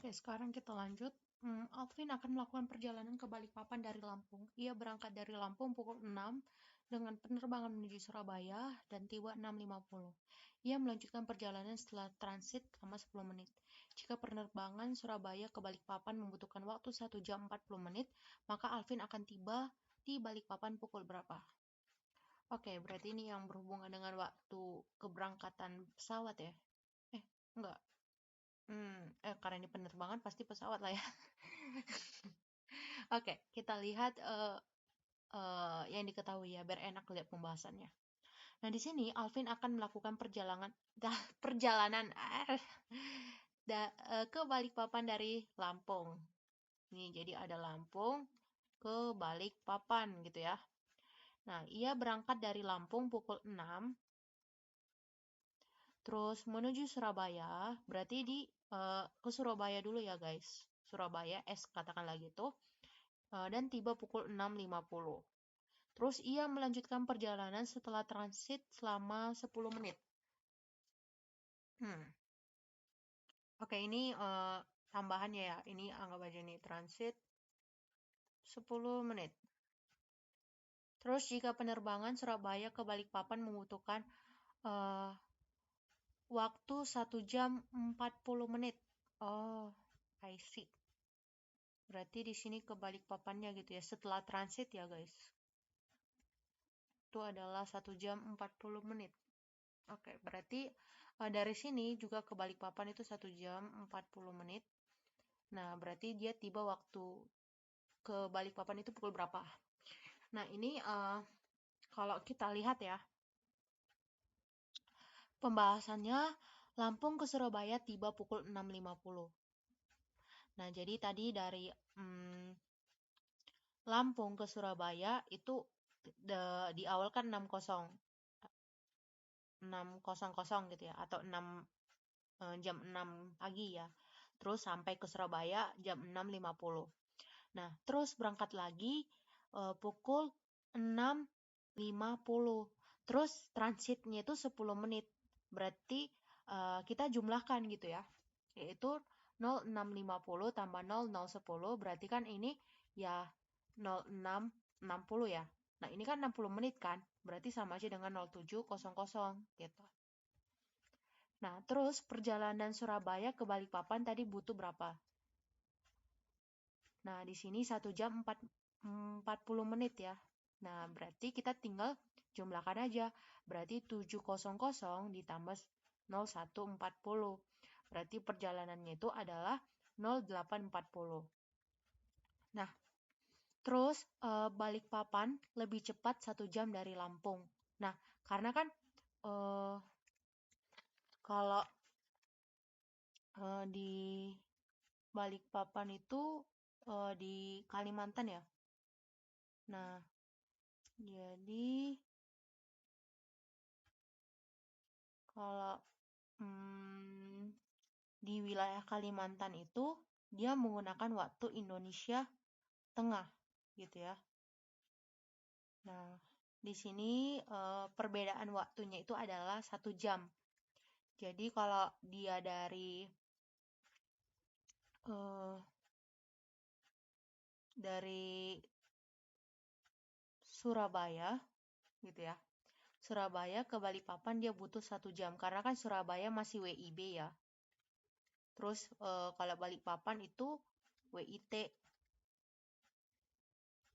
Oke, sekarang kita lanjut. Alvin akan melakukan perjalanan ke Balikpapan dari Lampung. Ia berangkat dari Lampung pukul 6 dengan penerbangan menuju Surabaya dan tiba 6.50. Ia melanjutkan perjalanan setelah transit selama 10 menit. Jika penerbangan Surabaya ke Balikpapan membutuhkan waktu 1 jam 40 menit, maka Alvin akan tiba di Balikpapan pukul berapa? Oke, berarti ini yang berhubungan dengan waktu keberangkatan pesawat ya? Enggak. Karena ini penerbangan pasti pesawat lah ya. Oke, kita lihat yang diketahui ya, biar enak lihat pembahasannya. Nah, di sini Alvin akan melakukan perjalanan ke Balikpapan dari Lampung. Nih, jadi ada Lampung ke Balikpapan gitu ya. Nah, ia berangkat dari Lampung pukul 6, terus menuju Surabaya, berarti ke Surabaya dulu ya guys. Surabaya, katakanlah gitu. Dan tiba pukul 6.50. Terus ia melanjutkan perjalanan setelah transit selama 10 menit. Oke, ini tambahannya ya. Ini anggap aja nih transit 10 menit. Terus jika penerbangan Surabaya ke Balikpapan membutuhkan waktu 1 jam 40 menit. Oh, I see. Berarti di sini ke Balikpapannya gitu ya, setelah transit ya guys. Itu adalah 1 jam 40 menit. Oke, berarti dari sini juga ke Balikpapan itu 1 jam 40 menit. Nah, berarti dia tiba waktu ke Balikpapan itu pukul berapa? Nah, ini kalau kita lihat ya, pembahasannya Lampung ke Surabaya tiba pukul 6.50. Nah, jadi tadi dari Lampung ke Surabaya itu di awal kan 6.00 gitu ya, atau jam 6 pagi ya. Terus sampai ke Surabaya jam 6.50. Nah, terus berangkat lagi pukul 6.50. Terus transitnya itu 10 menit. Berarti kita jumlahkan gitu ya. Yaitu 06.50 tambah 00.10 berarti kan ini ya 06.60 ya. Nah, ini kan 60 menit kan? Berarti sama aja dengan 07.00 gitu. Nah, terus perjalanan Surabaya ke Balikpapan tadi butuh berapa? Nah, di sini 1 jam 40 menit ya. Nah, berarti kita tinggal jumlahkan aja. Berarti 700 ditambah 0140. Berarti perjalanannya itu adalah 0840. Nah, terus Balikpapan lebih cepat 1 jam dari Lampung. Nah, karena kan kalau di Balikpapan itu di Kalimantan ya. Nah, jadi kalau di wilayah Kalimantan itu dia menggunakan waktu Indonesia Tengah gitu ya. Nah, di sini perbedaan waktunya itu adalah 1 jam. Jadi kalau dia dari Surabaya gitu ya. Surabaya ke Balikpapan dia butuh 1 jam karena kan Surabaya masih WIB ya. Terus kalau Balikpapan itu WIT.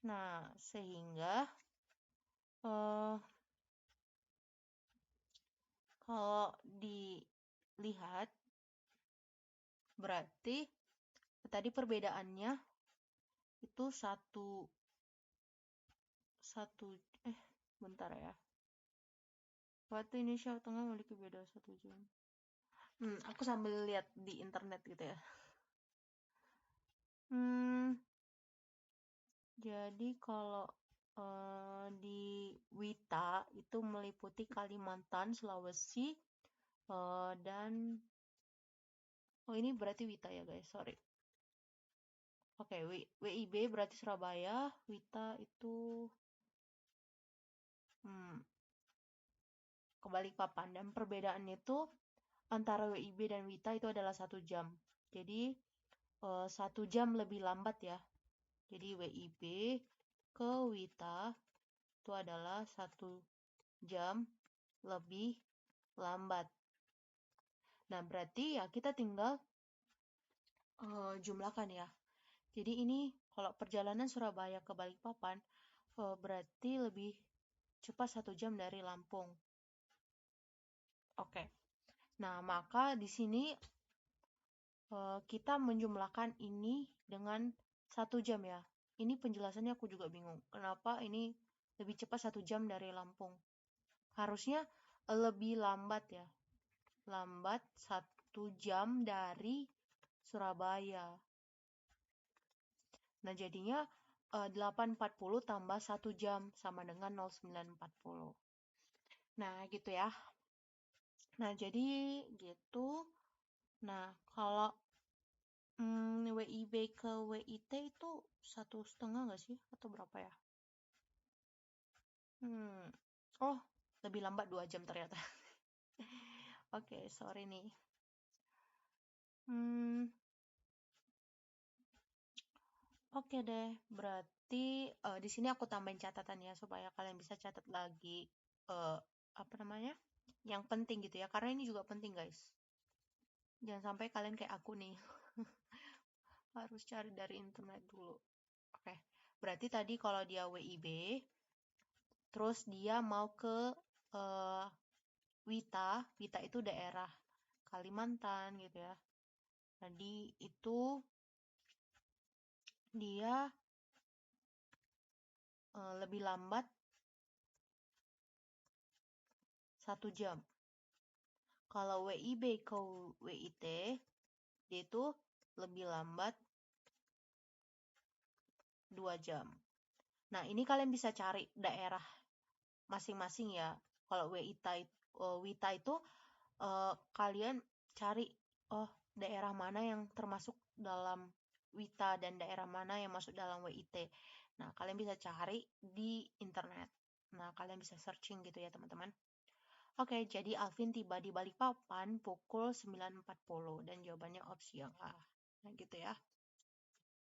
Nah, sehingga kalau dilihat berarti tadi perbedaannya itu bentar ya. Waktu Indonesia Tengah memiliki beda 1 jam. Aku sambil lihat di internet gitu ya. Jadi kalau di Wita itu meliputi Kalimantan, Sulawesi, dan ini berarti Wita ya guys, sorry. Oke, WIB berarti Surabaya, Wita itu ke Balikpapan, dan perbedaannya itu antara WIB dan Wita itu adalah 1 jam. Jadi 1 jam lebih lambat ya. Jadi WIB ke Wita itu adalah 1 jam lebih lambat. Nah, berarti ya kita tinggal jumlahkan ya. Jadi ini kalau perjalanan Surabaya ke Balikpapan berarti lebih cepat 1 jam dari Lampung. Oke. Nah, maka di sini kita menjumlahkan ini dengan 1 jam ya. Ini penjelasannya aku juga bingung. Kenapa ini lebih cepat 1 jam dari Lampung? Harusnya lebih lambat ya. Lambat 1 jam dari Surabaya. Nah, jadinya 8.40 tambah 1 jam sama dengan 09.40. Nah, gitu ya. Nah, jadi gitu. Nah, kalau WIB ke WIT itu 1,5 nggak sih? Atau berapa ya? Oh, lebih lambat 2 jam ternyata. Oke, sorry nih. Oke deh, berarti di sini aku tambahin catatan ya supaya kalian bisa catat lagi apa namanya? Yang penting gitu ya, karena ini juga penting guys. Jangan sampai kalian kayak aku nih harus cari dari internet dulu. Oke, berarti tadi kalau dia WIB, terus dia mau ke Wita, Wita itu daerah Kalimantan gitu ya. Jadi itu dia lebih lambat 1 jam. Kalau WIB ke WIT, dia itu lebih lambat 2 jam. Nah, ini kalian bisa cari daerah masing-masing ya. Kalau Wita itu kalian cari daerah mana yang termasuk dalam Wita dan daerah mana yang masuk dalam WIT. Nah, kalian bisa cari di internet. Nah, kalian bisa searching gitu ya, teman-teman. Oke, jadi Alvin tiba di Balikpapan pukul 9.40 dan jawabannya opsi yang A. Nah, gitu ya.